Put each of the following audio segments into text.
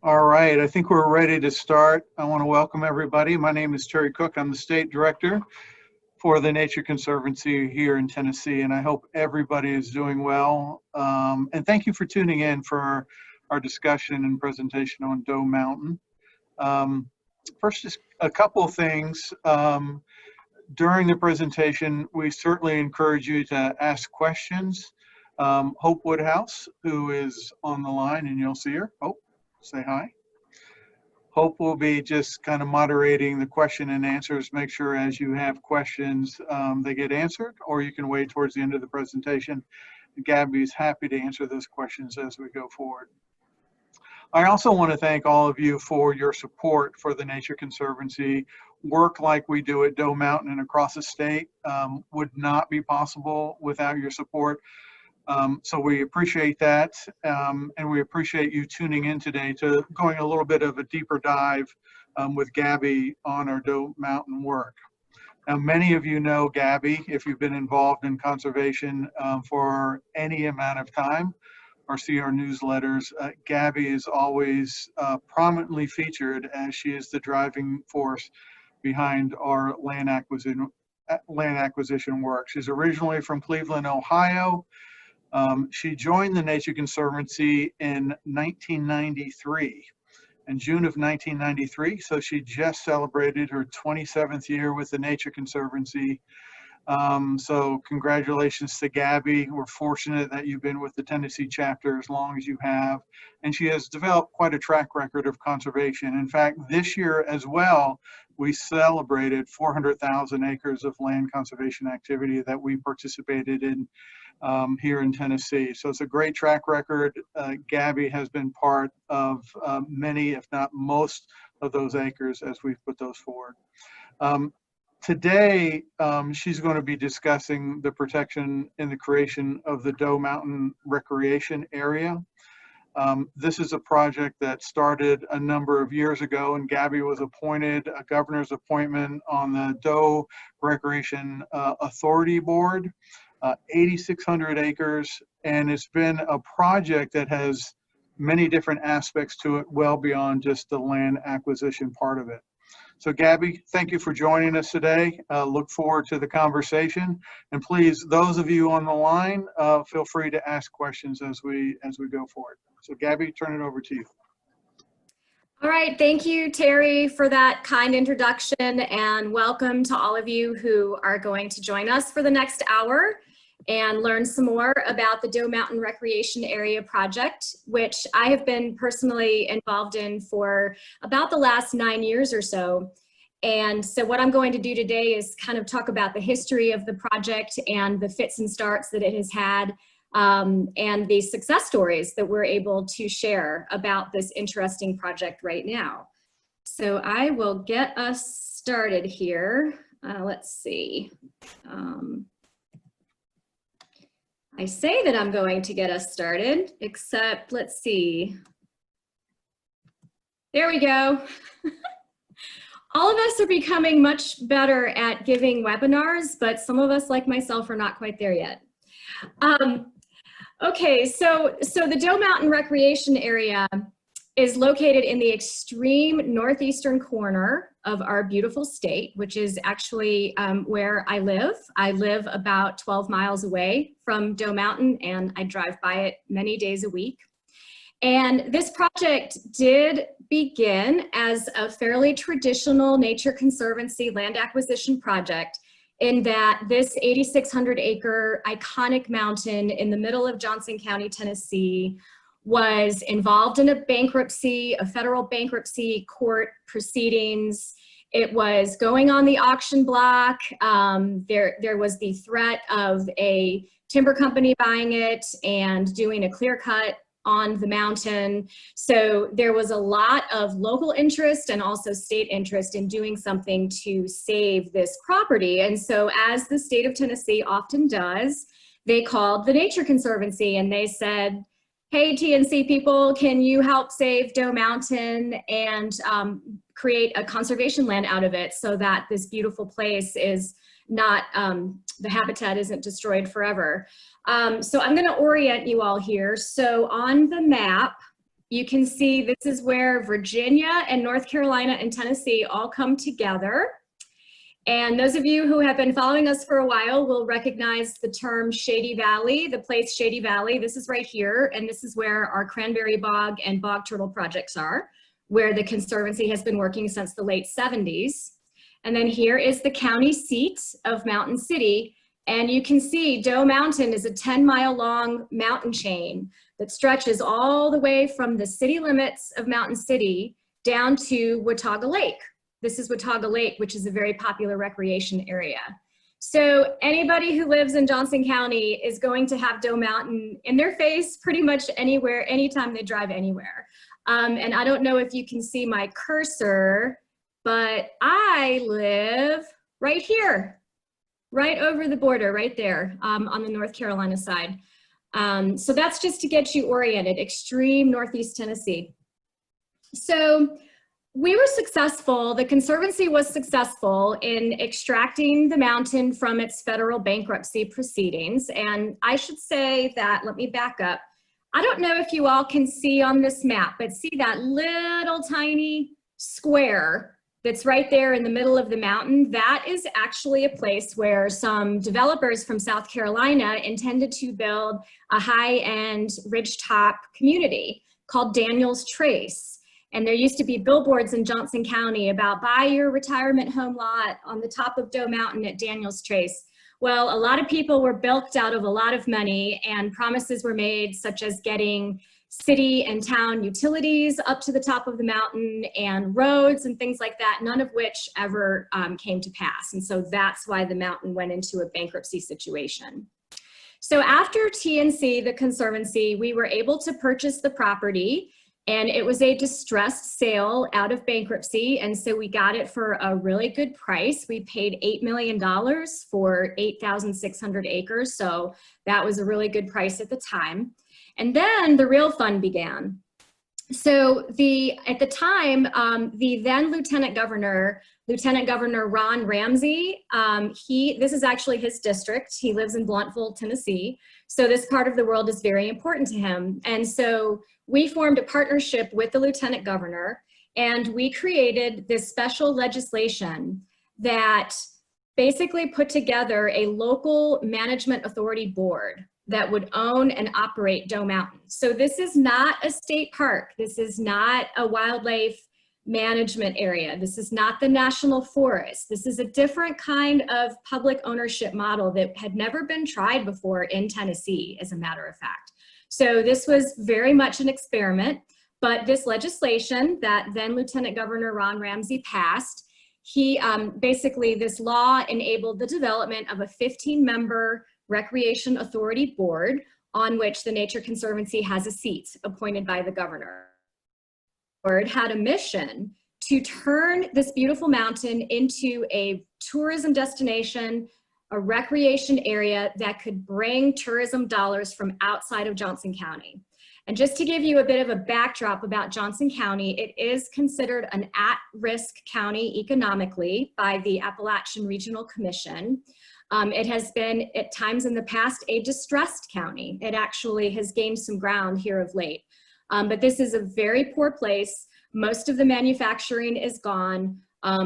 All right, I think we're ready to start. I want to welcome everybody. My name is Terry Cook. I'm the state director for the Nature Conservancy here in Tennessee, and I hope everybody is doing well. And thank you for tuning in for our discussion and presentation on Doe Mountain. First, just a couple of things. During the presentation, we certainly encourage you to ask questions. Hope Woodhouse, who is on the line, and you'll see her. Hope, say hi. Hope will be just kind of moderating the question and answers. Make sure as you have questions, they get answered, or you can wait towards the end of the presentation. Gabby is happy to answer those questions as we go forward. I also want to thank all of you for your support for the Nature Conservancy. Work like we do at Doe Mountain and across the state would not be possible without your support. So we appreciate that, and we appreciate you tuning in today to going a little bit of a deeper dive with Gabby on our Doe Mountain work. Now, many of you know Gabby if you've been involved in conservation for any amount of time or see our newsletters. Gabby is always prominently featured as she is the driving force behind our land acquisition work. She's originally from Cleveland, Ohio. She joined the Nature Conservancy in 1993, in June of 1993. So she just celebrated her 27th year with the Nature Conservancy. So congratulations to Gabby. We're fortunate that you've been with the Tennessee chapter as long as you have. And she has developed quite a track record of conservation. In fact, this year as well, we celebrated 400,000 acres of land conservation activity that we participated in here in Tennessee. So it's a great track record. Gabby has been part of many, if not most, of those acres as we've put those forward. Today, she's going to be discussing the protection and the creation of the Doe Mountain Recreation Area. This is a project that started a number of years ago, and Gabby was appointed a governor's appointment on the Doe Recreation Authority Board, 8,600 acres, and it's been a project that has many different aspects to it, well beyond just the land acquisition part of it. So Gabby, thank you for joining us today. Look forward to the conversation. And please, those of you on the line, feel free to ask questions as we go forward. So Gabby, turn it over to you. All right, thank you, Terry, for that kind introduction, and welcome to all of you who are going to join us for the next hour and learn some more about the Doe Mountain Recreation Area project, which I have been personally involved in for about the last 9 years or so. And so what I'm going to do today is kind of talk about the history of the project and the fits and starts that it has had, and the success stories that we're able to share about this interesting project right now. So I will get us started here. Let's see. I say that I'm going to get us started, except let's see. There we go. All of us are becoming much better at giving webinars, but some of us, like myself, are not quite there yet. Okay, so the Doe Mountain Recreation Area is located in the extreme northeastern corner of our beautiful state, which is actually where I live. I live about 12 miles away from Doe Mountain, and I drive by it many days a week. And this project did begin as a fairly traditional Nature Conservancy land acquisition project, in that this 8,600 acre iconic mountain in the middle of Johnson County, Tennessee, was involved in a bankruptcy, a federal bankruptcy court proceedings. It was going on the auction block. There was the threat of a timber company buying it and doing a clear cut on the mountain. So there was a lot of local interest and also state interest in doing something to save this property. And so, as the state of Tennessee often does, they called the Nature Conservancy and they said, hey, TNC people, can you help save Doe Mountain and create a conservation land out of it so that this beautiful place is not, the habitat isn't destroyed forever. So I'm going to orient you all here. So on the map, You can see this is where Virginia and North Carolina and Tennessee all come together. And those of you who have been following us for a while will recognize the term Shady Valley, the place Shady Valley. This is right here, and this is where our cranberry bog and bog turtle projects are, where the Conservancy has been working since the late 70s. And then here is the county seat of Mountain City. And you can see Doe Mountain is a 10-mile long mountain chain that stretches all the way from the city limits of Mountain City down to Watauga Lake. This is Watauga Lake, which is a very popular recreation area. So anybody who lives in Johnson County is going to have Doe Mountain in their face pretty much anywhere, anytime they drive anywhere. And I don't know if you can see my cursor, but I live right here, right over the border, right there on the North Carolina side. So that's just to get you oriented, extreme Northeast Tennessee. So we were successful, the Conservancy was successful in extracting the mountain from its federal bankruptcy proceedings. And I should say that, let me back up. I don't know if you all can see on this map, but see that little tiny square that's right there in the middle of the mountain? That is actually a place where some developers from South Carolina intended to build a high-end ridgetop community called Daniels Trace. And there used to be billboards in Johnson County about buy your retirement home lot on the top of Doe Mountain at Daniels Trace. Well, a lot of people were bilked out of a lot of money, and promises were made, such as getting city and town utilities up to the top of the mountain and roads and things like that, none of which ever came to pass. And so that's why the mountain went into a bankruptcy situation. So after TNC, the Conservancy, we were able to purchase the property, and it was a distressed sale out of bankruptcy. And so we got it for a really good price. We paid $8 million for 8,600 acres. So that was a really good price at the time. And then the real fun began. So at the time, the then Lieutenant Governor Ron Ramsey, this is actually his district. He lives in Bluntville, Tennessee. So this part of the world is very important to him. And so we formed a partnership with the Lieutenant Governor, and we created this special legislation that basically put together a local management authority board that would own and operate Doe Mountain. So this is not a state park. This is not a wildlife management area. This is not the National Forest. This is a different kind of public ownership model that had never been tried before in Tennessee, as a matter of fact. So this was very much an experiment, but this legislation that then Lieutenant Governor Ron Ramsey passed, basically this law enabled the development of a 15-member Recreation Authority Board on which the Nature Conservancy has a seat appointed by the governor. The board had a mission to turn this beautiful mountain into a tourism destination, a recreation area that could bring tourism dollars from outside of Johnson County. And just to give you a bit of a backdrop about Johnson County, it is considered an at-risk county economically by the Appalachian Regional Commission. It has been, at times in the past, a distressed county. It actually has gained some ground here of late. But this is a very poor place. Most of the manufacturing is gone.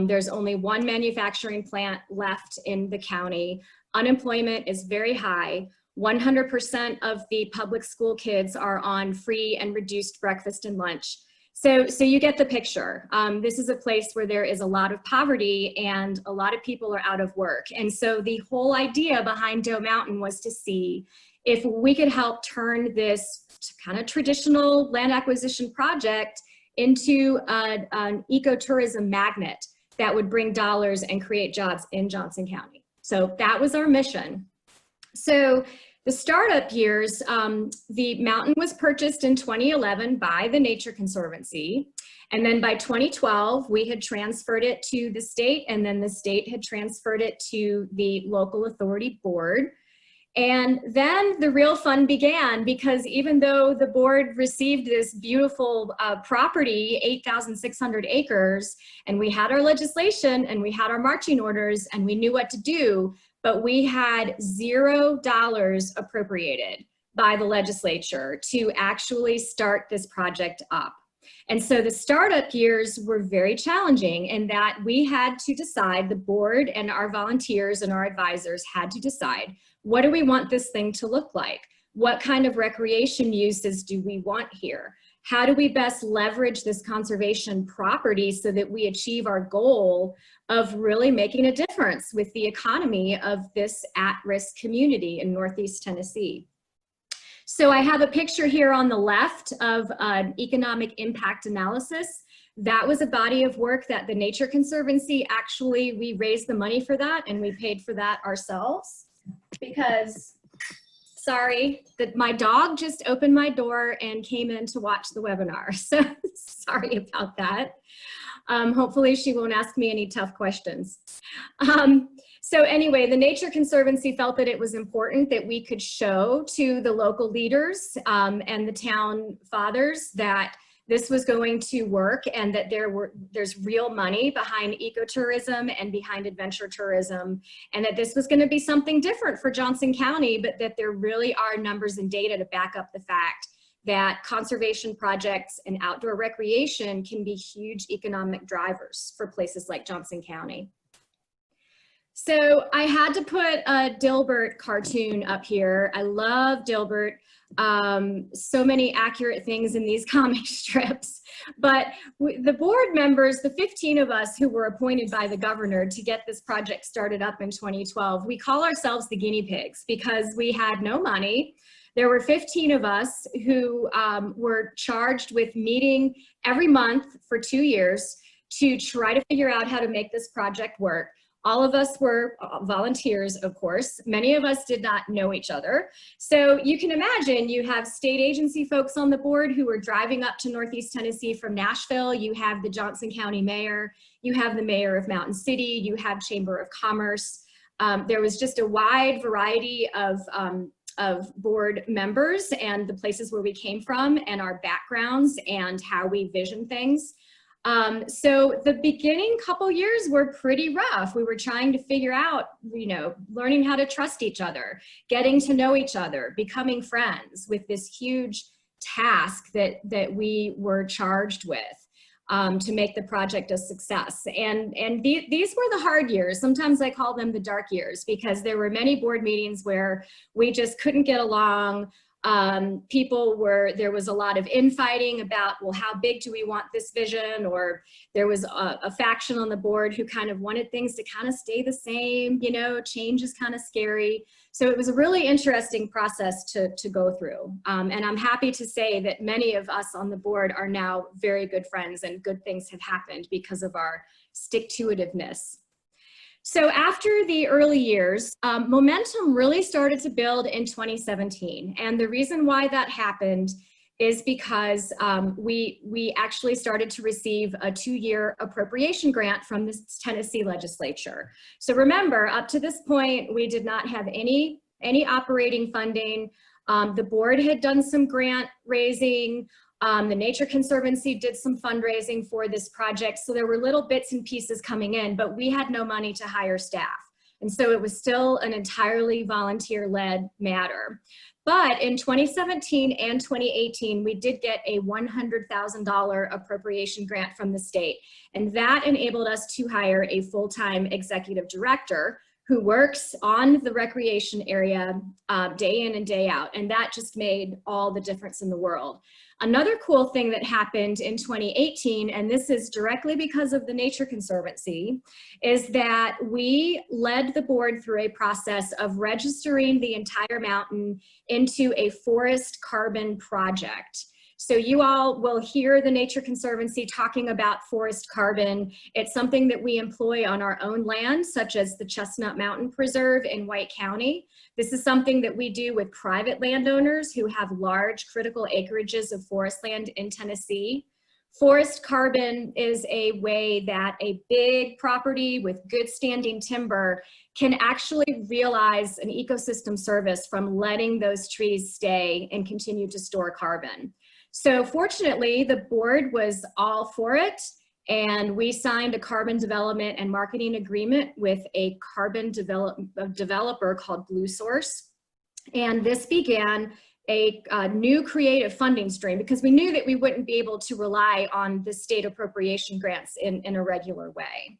There's only one manufacturing plant left in the county. Unemployment is very high. 100% of the public school kids are on free and reduced breakfast and lunch. So you get the picture. This is a place where there is a lot of poverty and a lot of people are out of work. And so the whole idea behind Doe Mountain was to see if we could help turn this kind of traditional land acquisition project into an ecotourism magnet that would bring dollars and create jobs in Johnson County. So that was our mission. So the startup years, the mountain was purchased in 2011 by the Nature Conservancy. And then by 2012, we had transferred it to the state, and then the state had transferred it to the local authority board. And then the real fun began, because even though the board received this beautiful property, 8,600 acres, and we had our legislation and we had our marching orders and we knew what to do, but we had $0 appropriated by the legislature to actually start this project up. And so the startup years were very challenging in that we had to decide, the board and our volunteers and our advisors had to decide, what do we want this thing to look like? What kind of recreation uses do we want here? How do we best leverage this conservation property so that we achieve our goal of really making a difference with the economy of this at-risk community in Northeast Tennessee? So I have a picture here on the left of an economic impact analysis. That was a body of work that the Nature Conservancy, actually, we raised the money for that and we paid for that ourselves because, sorry, that my dog just opened my door and came in to watch the webinar. So sorry about that. Hopefully she won't ask me any tough questions. So anyway, the Nature Conservancy felt that it was important that we could show to the local leaders and the town fathers that this was going to work and that there's real money behind ecotourism and behind adventure tourism, and that this was going to be something different for Johnson County, but that there really are numbers and data to back up the fact that conservation projects and outdoor recreation can be huge economic drivers for places like Johnson County. So I had to put a Dilbert cartoon up here. I love Dilbert. So many accurate things in these comic strips. But the board members, the 15 of us who were appointed by the governor to get this project started up in 2012, we call ourselves the guinea pigs because we had no money. There were 15 of us who were charged with meeting every month for 2 years to try to figure out how to make this project work. All of us were volunteers, of course. Many of us did not know each other. So you can imagine you have state agency folks on the board who are driving up to Northeast Tennessee from Nashville. You have the Johnson County mayor. You have the mayor of Mountain City. You have Chamber of Commerce. There was just a wide variety of board members and the places where we came from and our backgrounds and how we vision things. So the beginning couple years were pretty rough. We were trying to figure out, learning how to trust each other, getting to know each other, becoming friends with this huge task that we were charged with to make the project a success. And these were the hard years. Sometimes I call them the dark years because there were many board meetings where we just couldn't get along. There was a lot of infighting about, well, how big do we want this vision? Or there was a faction on the board who kind of wanted things to kind of stay the same, change is kind of scary. So it was a really interesting process to go through. And I'm happy to say that many of us on the board are now very good friends and good things have happened because of our stick-to-itiveness. So after the early years, momentum really started to build in 2017. And the reason why that happened is because we actually started to receive a 2-year appropriation grant from the Tennessee legislature. So remember, up to this point, we did not have any operating funding. The board had done some grant raising. The Nature Conservancy did some fundraising for this project. So there were little bits and pieces coming in, but we had no money to hire staff. And so it was still an entirely volunteer-led matter. But in 2017 and 2018, we did get a $100,000 appropriation grant from the state. And that enabled us to hire a full-time executive director who works on the recreation area day in and day out. And that just made all the difference in the world. Another cool thing that happened in 2018, and this is directly because of the Nature Conservancy, is that we led the board through a process of registering the entire mountain into a forest carbon project. So you all will hear the Nature Conservancy talking about forest carbon. It's something that we employ on our own land, such as the Chestnut Mountain Preserve in White County. This is something that we do with private landowners who have large critical acreages of forest land in Tennessee. Forest carbon is a way that a big property with good standing timber can actually realize an ecosystem service from letting those trees stay and continue to store carbon. So fortunately, the board was all for it, and we signed a carbon development and marketing agreement with a carbon developer called Blue Source. And this began a new creative funding stream because we knew that we wouldn't be able to rely on the state appropriation grants in a regular way.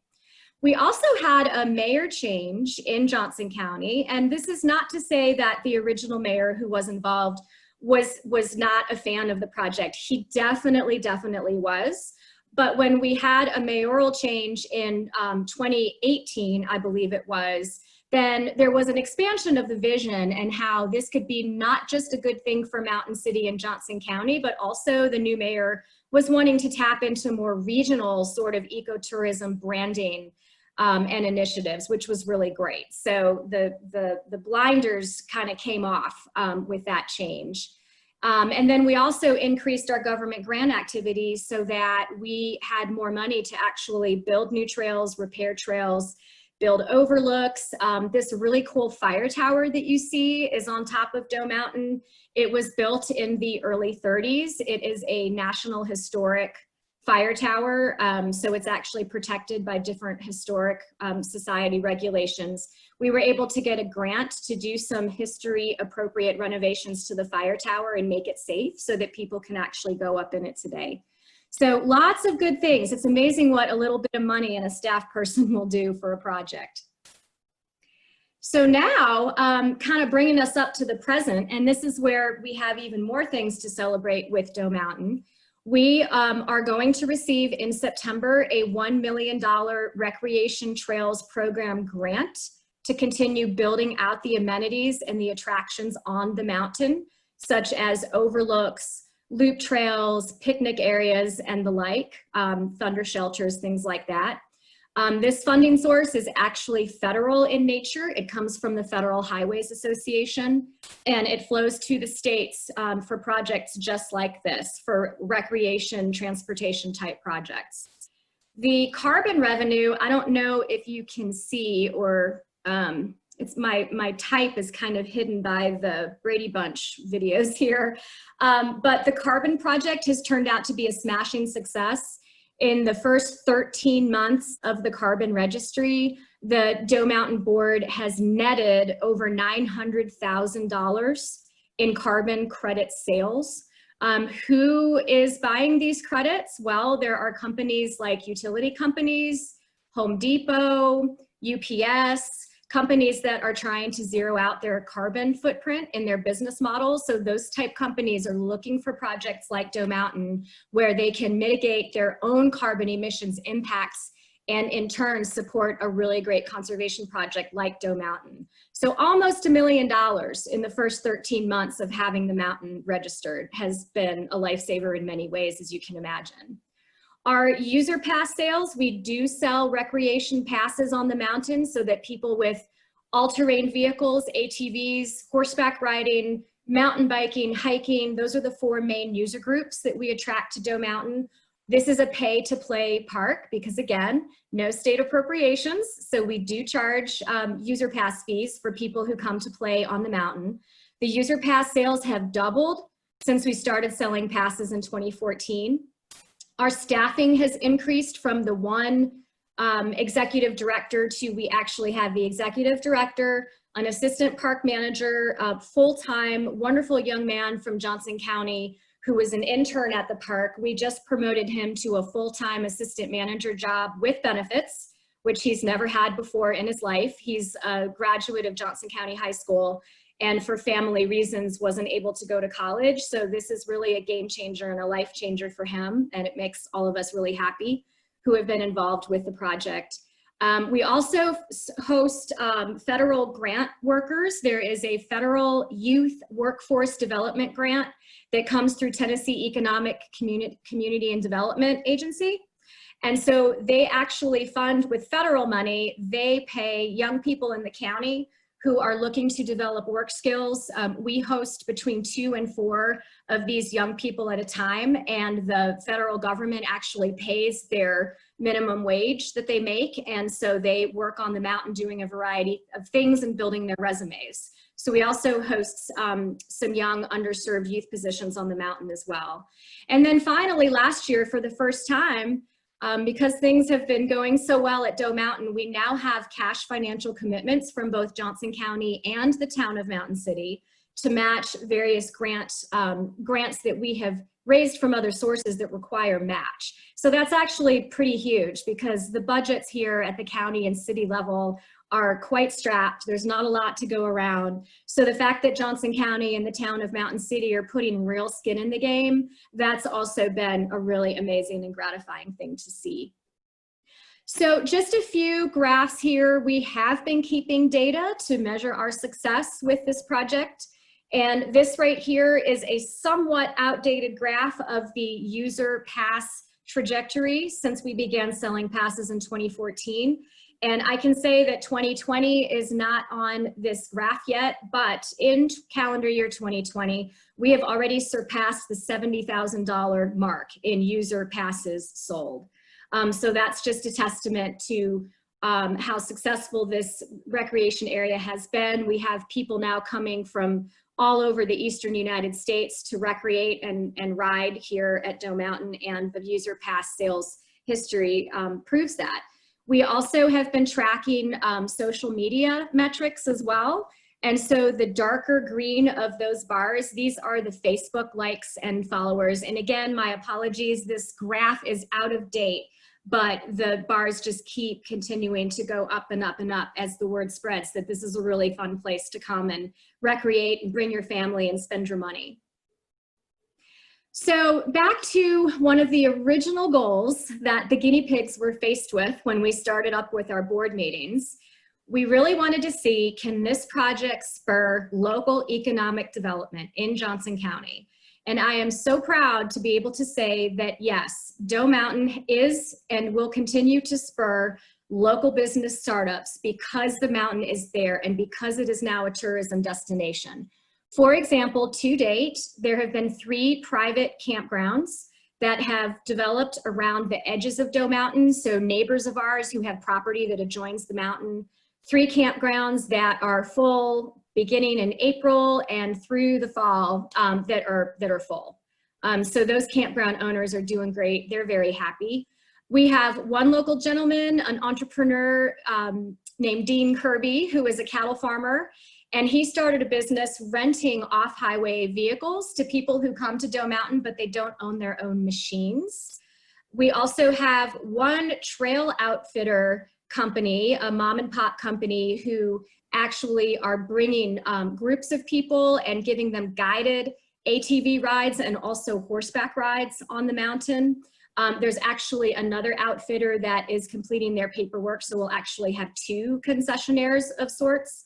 We also had a mayor change in Johnson County, and this is not to say that the original mayor who was involved was not a fan of the project. He definitely was. But when we had a mayoral change in 2018, I believe it was, then there was an expansion of the vision and how this could be not just a good thing for Mountain City and Johnson County, but also the new mayor was wanting to tap into more regional sort of ecotourism branding and initiatives, which was really great. So the blinders kind of came off with that change. And then we also increased our government grant activities so that we had more money to actually build new trails, repair trails, build overlooks. This really cool fire tower that you see is on top of Doe Mountain. It was built in the early 30s. It is a National Historic fire tower, so it's actually protected by different historic society regulations. We were able to get a grant to do some history appropriate renovations to the fire tower and make it safe so that people can actually go up in it today. So lots of good things. It's amazing what a little bit of money and a staff person will do for a project. So now, kind of bringing us up to the present, and this is where we have even more things to celebrate with Doe Mountain. We are going to receive in September a $1 million Recreation Trails Program grant to continue building out the amenities and the attractions on the mountain, such as overlooks, loop trails, picnic areas, and the like, thunder shelters, things like that. This funding source is actually federal in nature. It comes from the Federal Highways Association, and it flows to the states for projects just like this, for recreation, transportation type projects. The carbon revenue, I don't know if you can see, or it's my type is kind of hidden by the Brady Bunch videos here, but the carbon project has turned out to be a smashing success. In the first 13 months of the carbon registry, the Doe Mountain Board has netted over $900,000 in carbon credit sales. Who is buying these credits? Well, there are companies like utility companies, Home Depot, UPS, companies that are trying to zero out their carbon footprint in their business models. So those type companies are looking for projects like Doe Mountain where they can mitigate their own carbon emissions impacts and in turn support a really great conservation project like Doe Mountain. So almost $1 million in the first 13 months of having the mountain registered has been a lifesaver in many ways, as you can imagine. Our user pass sales, we do sell recreation passes on the mountain so that people with all-terrain vehicles, ATVs, horseback riding, mountain biking, hiking, those are the 4 main user groups that we attract to Doe Mountain. This is a pay-to-play park because, again, no state appropriations, so we do charge user pass fees for people who come to play on the mountain. The user pass sales have doubled since we started selling passes in 2014. Our staffing has increased from the 1 executive director to we actually have the executive director, an assistant park manager, a full-time, wonderful young man from Johnson County who was an intern at the park. We just promoted him to a full-time assistant manager job with benefits, which he's never had before in his life. He's a graduate of Johnson County High School and for family reasons wasn't able to go to college. So this is really a game changer and a life changer for him. And it makes all of us really happy who have been involved with the project. We also host federal grant workers. There is a federal youth workforce development grant that comes through Tennessee Economic Community and Development Agency. And so they actually fund with federal money, they pay young people in the county who are looking to develop work skills. We host between 2 and 4 of these young people at a time, and the federal government actually pays their minimum wage that they make, and so they work on the mountain doing a variety of things and building their resumes. So we also host some young underserved youth positions on the mountain as well. And then finally, last year, for the first time, because things have been going so well at Doe Mountain, we now have cash financial commitments from both Johnson County and the town of Mountain City to match various grants that we have raised from other sources that require match. So that's actually pretty huge because the budgets here at the county and city level are quite strapped. There's not a lot to go around. So the fact that Johnson County and the town of Mountain City are putting real skin in the game, that's also been a really amazing and gratifying thing to see. So just a few graphs here. We have been keeping data to measure our success with this project. And this right here is a somewhat outdated graph of the user pass trajectory since we began selling passes in 2014. And I can say that 2020 is not on this graph yet, but in calendar year 2020, we have already surpassed the $70,000 mark in user passes sold. So that's just a testament to how successful this recreation area has been. We have people now coming from all over the eastern United States to recreate and ride here at Doe Mountain, and the user pass sales history proves that. We also have been tracking social media metrics as well. And so the darker green of those bars, these are the Facebook likes and followers. And again, my apologies, this graph is out of date, but the bars just keep continuing to go up and up and up as the word spreads that this is a really fun place to come and recreate and bring your family and spend your money. So back to one of the original goals that the guinea pigs were faced with when we started up with our board meetings. We really wanted to see, can this project spur local economic development in Johnson County? And I am so proud to be able to say that yes, Doe Mountain is and will continue to spur local business startups because the mountain is there and because it is now a tourism destination. For example, to date, there have been 3 private campgrounds that have developed around the edges of Doe Mountain. So neighbors of ours who have property that adjoins the mountain, 3 campgrounds that are full beginning in April and through the fall that are full. So those campground owners are doing great. They're very happy. We have one local gentleman, an entrepreneur named Dean Kirby, who is a cattle farmer. And he started a business renting off-highway vehicles to people who come to Doe Mountain, but they don't own their own machines. We also have one trail outfitter company, a mom and pop company, who actually are bringing groups of people and giving them guided ATV rides and also horseback rides on the mountain. There's actually another outfitter that is completing their paperwork, so we'll actually have 2 concessionaires of sorts.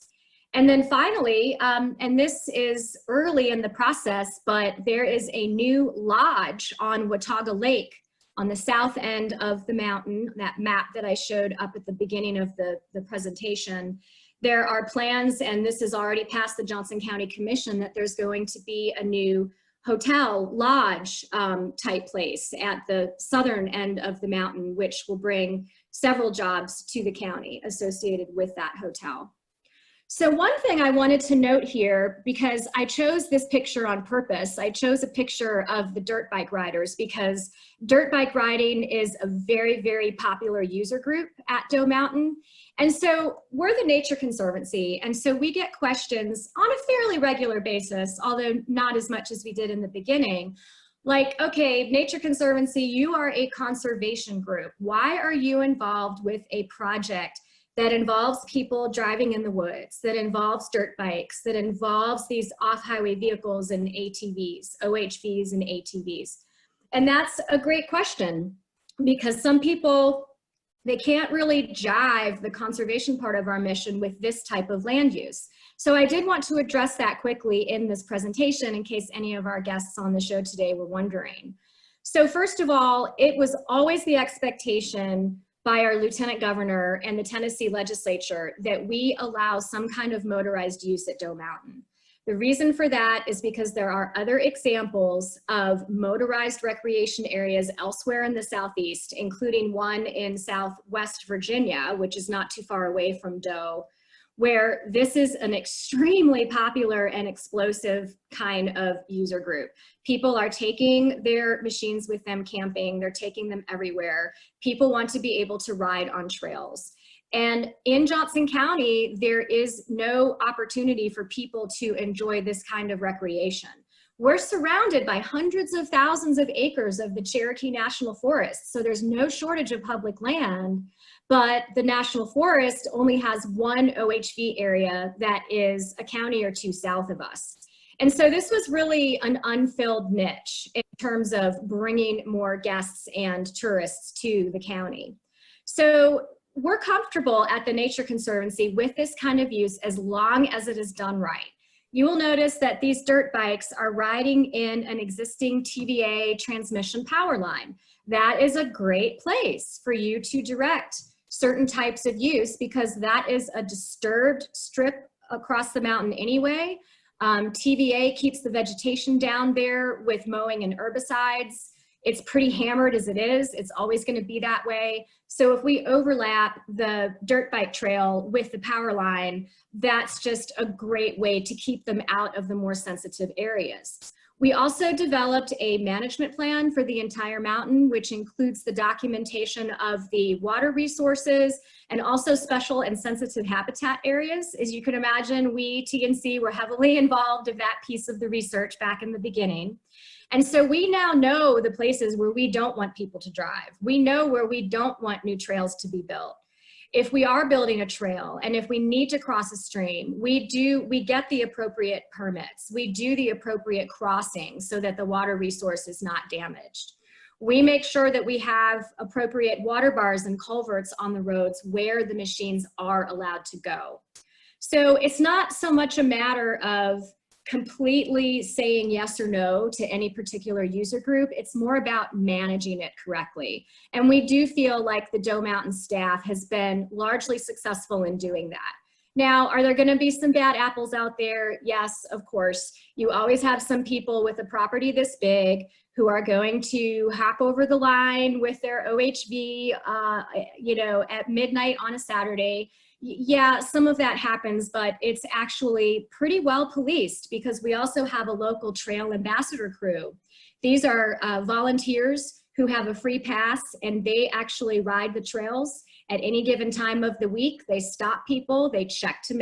And then finally, and this is early in the process, but there is a new lodge on Watauga Lake on the south end of the mountain, that map that I showed up at the beginning of the presentation. There are plans, and this has already passed the Johnson County Commission, that there's going to be a new hotel lodge type place at the southern end of the mountain, which will bring several jobs to the county associated with that hotel. So one thing I wanted to note here, because I chose this picture on purpose, I chose a picture of the dirt bike riders because dirt bike riding is a very, very popular user group at Doe Mountain. And so we're the Nature Conservancy, and so we get questions on a fairly regular basis, although not as much as we did in the beginning. Like, okay, Nature Conservancy, you are a conservation group. Why are you involved with a project that involves people driving in the woods, that involves dirt bikes, that involves these off-highway vehicles and ATVs, OHVs and ATVs? And that's a great question, because some people, they can't really jive the conservation part of our mission with this type of land use. So I did want to address that quickly in this presentation in case any of our guests on the show today were wondering. So first of all, it was always the expectation by our Lieutenant Governor and the Tennessee legislature that we allow some kind of motorized use at Doe Mountain. The reason for that is because there are other examples of motorized recreation areas elsewhere in the Southeast, including one in Southwest Virginia, which is not too far away from Doe, where this is an extremely popular and explosive kind of user group. People are taking their machines with them camping, they're taking them everywhere. People want to be able to ride on trails. And in Johnson County, there is no opportunity for people to enjoy this kind of recreation. We're surrounded by hundreds of thousands of acres of the Cherokee National Forest, so there's no shortage of public land, but the National Forest only has one OHV area that is a county or two south of us. And so this was really an unfilled niche in terms of bringing more guests and tourists to the county. So we're comfortable at the Nature Conservancy with this kind of use as long as it is done right. You will notice that these dirt bikes are riding in an existing TVA transmission power line. That is a great place for you to direct certain types of use because that is a disturbed strip across the mountain anyway. TVA keeps the vegetation down there with mowing and herbicides. It's pretty hammered as it is. It's always going to be that way. So if we overlap the dirt bike trail with the power line, that's just a great way to keep them out of the more sensitive areas. We also developed a management plan for the entire mountain, which includes the documentation of the water resources and also special and sensitive habitat areas. As you can imagine, we, TNC, were heavily involved in that piece of the research back in the beginning. And so we now know the places where we don't want people to drive. We know where we don't want new trails to be built. If we are building a trail and if we need to cross a stream, we get the appropriate permits. We do the appropriate crossing so that the water resource is not damaged. We make sure that we have appropriate water bars and culverts on the roads where the machines are allowed to go. So it's not so much a matter of completely saying yes or no to any particular user group. It's more about managing it correctly. And we do feel like the Doe Mountain staff has been largely successful in doing that. Now, are there going to be some bad apples out there? Yes, of course. You always have some people with a property this big who are going to hop over the line with their OHV, at midnight on a Saturday. Yeah, some of that happens, but it's actually pretty well policed because we also have a local trail ambassador crew. These are volunteers who have a free pass and they actually ride the trails at any given time of the week. They stop people, they check to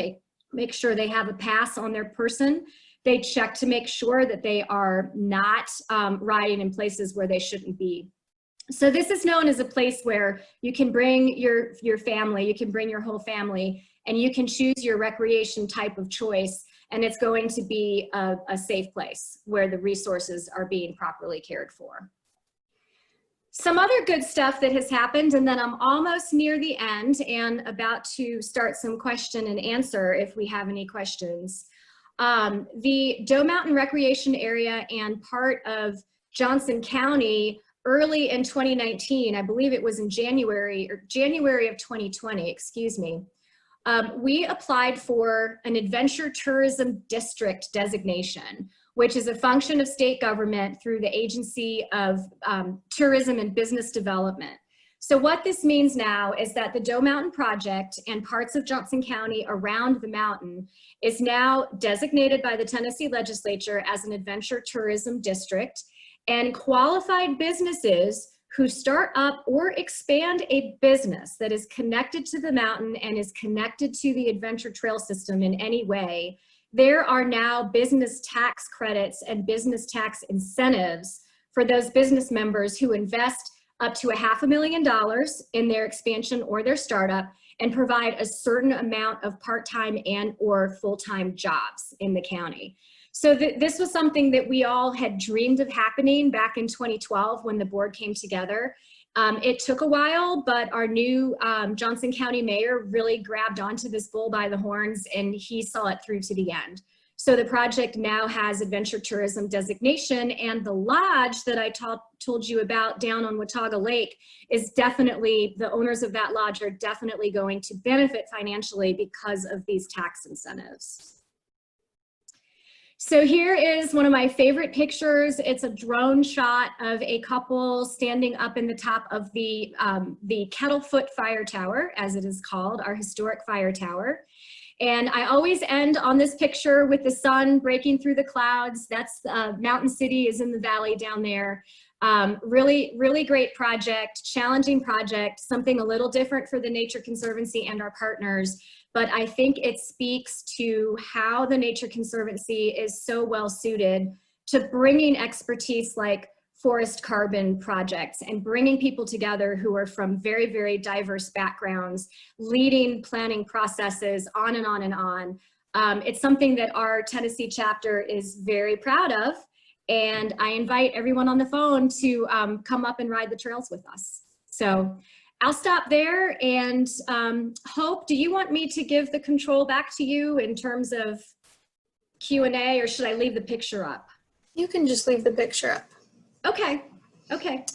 make sure they have a pass on their person. They check to make sure that they are not riding in places where they shouldn't be. So this is known as a place where you can bring your family, you can bring your whole family, and you can choose your recreation type of choice, and it's going to be a safe place where the resources are being properly cared for. Some other good stuff that has happened, and then I'm almost near the end and about to start some question and answer if we have any questions. The Doe Mountain Recreation Area and part of Johnson County early in 2019, I believe it was in January of 2020, excuse me, we applied for an adventure tourism district designation, which is a function of state government through the Agency of Tourism and Business Development. So what this means now is that the Doe Mountain Project and parts of Johnson County around the mountain is now designated by the Tennessee legislature as an adventure tourism district. And qualified businesses who start up or expand a business that is connected to the mountain and is connected to the adventure trail system in any way, there are now business tax credits and business tax incentives for those business members who invest up to $500,000 in their expansion or their startup and provide a certain amount of part-time and or full-time jobs in the county. So this was something that we all had dreamed of happening back in 2012 when the board came together. It took a while, but our new Johnson County mayor really grabbed onto this bull by the horns and he saw it through to the end. So the project now has adventure tourism designation, and the lodge that I told you about down on Watauga Lake is definitely, the owners of that lodge are definitely going to benefit financially because of these tax incentives. So here is one of my favorite pictures. It's a drone shot of a couple standing up in the top of the Kettlefoot Fire Tower, as it is called, our historic fire tower. And I always end on this picture with the sun breaking through the clouds. That's Mountain City is in the valley down there. Really, really great project, challenging project, something a little different for the Nature Conservancy and our partners. But I think it speaks to how the Nature Conservancy is so well suited to bringing expertise like forest carbon projects and bringing people together who are from very, very diverse backgrounds, leading planning processes on and on and on. It's something that our Tennessee chapter is very proud of. And I invite everyone on the phone to come up and ride the trails with us. So I'll stop there and Hope, do you want me to give the control back to you in terms of Q&A, or should I leave the picture up? You can just leave the picture up. Okay, okay.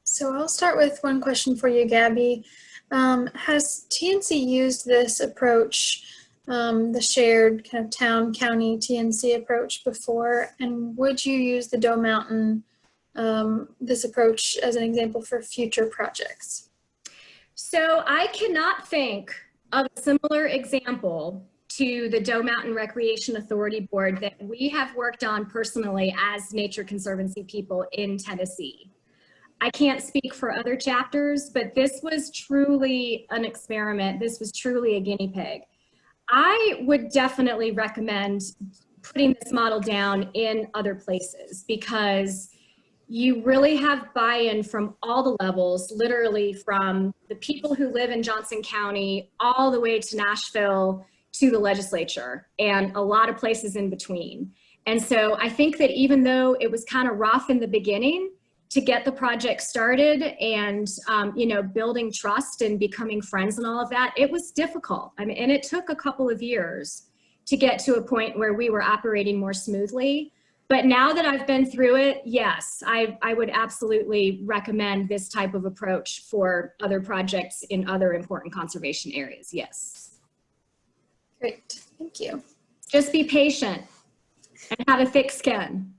So I'll start with one question for you, Gabby. Has TNC used this approach, the shared kind of town, county, TNC approach before? And would you use the Doe Mountain, this approach as an example for future projects? So I cannot think of a similar example to the Doe Mountain Recreation Authority Board that we have worked on personally as Nature Conservancy people in Tennessee. I can't speak for other chapters, but this was truly an experiment. This was truly a guinea pig. I would definitely recommend putting this model down in other places because you really have buy-in from all the levels, literally from the people who live in Johnson County all the way to Nashville to the legislature and a lot of places in between. And so I think that even though it was kind of rough in the beginning to get the project started and, you know, building trust and becoming friends and all of that, it was difficult. I mean, and it took a couple of years to get to a point where we were operating more smoothly. But now that I've been through it, yes, I would absolutely recommend this type of approach for other projects in other important conservation areas, yes. Great, thank you. Just be patient and have a thick skin.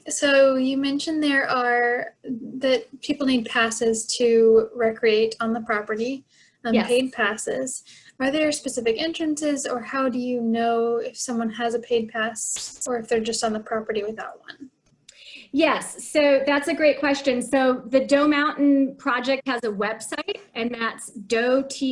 So you mentioned that people need passes to recreate on the property, Yes. Paid passes. Are there specific entrances, or how do you know if someone has a paid pass or if they're just on the property without one? Yes, so that's a great question. So the Doe Mountain Project has a website, and that's doetn.com.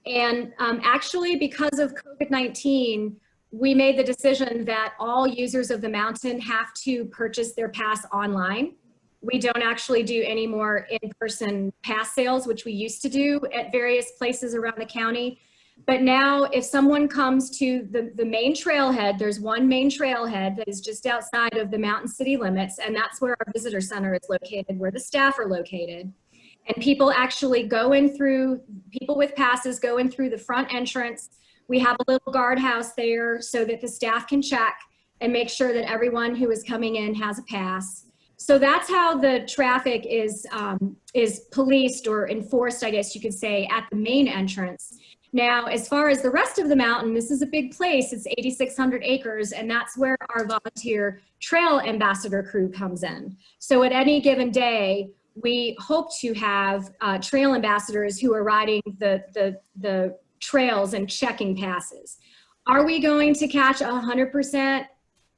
And actually, because of COVID-19, we made the decision that all users of the mountain have to purchase their pass online. We don't actually do any more in-person pass sales, which we used to do at various places around the county. But now if someone comes to the main trailhead, there's one main trailhead that is just outside of the mountain city limits, and that's where our visitor center is located, where the staff are located. And people actually go in through, people with passes go in through the front entrance. We have a little guardhouse there so that the staff can check and make sure that everyone who is coming in has a pass. So that's how the traffic is policed or enforced, I guess you could say, at the main entrance. Now, as far as the rest of the mountain, this is a big place. It's 8,600 acres, and that's where our volunteer trail ambassador crew comes in. So at any given day, we hope to have trail ambassadors who are riding the trails and checking passes. Are we going to catch 100%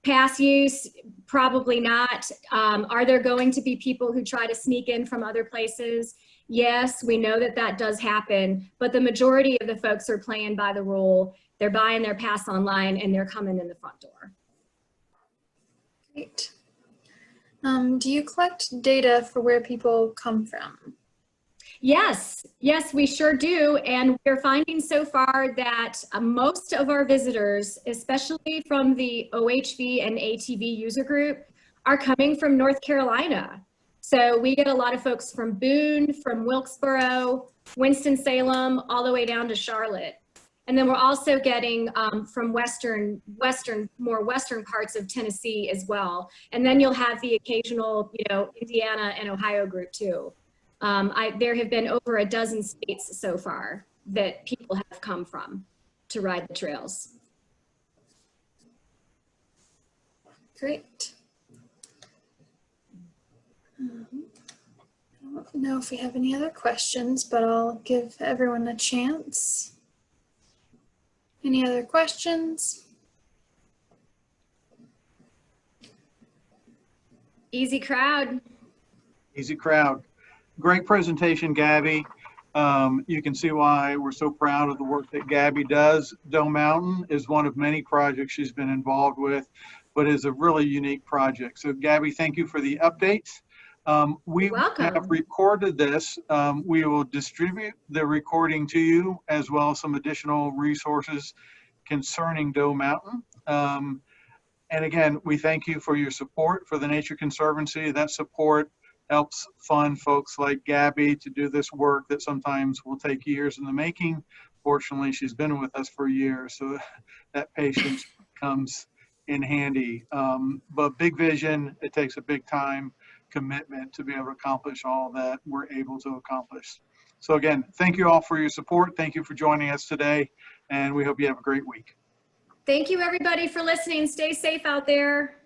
pass use? Probably not. Are there going to be people who try to sneak in from other places? Yes, we know that that does happen, but the majority of the folks are playing by the rule. They're buying their pass online and they're coming in the front door. Great. Do you collect data for where people come from? Yes, yes, we sure do. And we're finding so far that most of our visitors, especially from the OHV and ATV user group, are coming from North Carolina. So we get a lot of folks from Boone, from Wilkesboro, Winston-Salem, all the way down to Charlotte. And then we're also getting from more western parts of Tennessee as well. And then you'll have the occasional, you know, Indiana and Ohio group too. There have been over a dozen states so far that people have come from to ride the trails. Great. I don't know if we have any other questions, but I'll give everyone a chance. Any other questions? Easy crowd. Easy crowd. Great presentation, Gabby. You can see why we're so proud of the work that Gabby does. Doe Mountain is one of many projects she's been involved with, but is a really unique project. So Gabby, thank you for the updates. We You're welcome. have recorded this. We will distribute the recording to you as well as some additional resources concerning Doe Mountain. And again, we thank you for your support for the Nature Conservancy. That support helps fund folks like Gabby to do this work that sometimes will take years in the making. Fortunately, she's been with us for years, so that patience comes in handy. But big vision, it takes a big time commitment to be able to accomplish all that we're able to accomplish. So again, thank you all for your support. Thank you for joining us today, and we hope you have a great week. Thank you, everybody, for listening. Stay safe out there.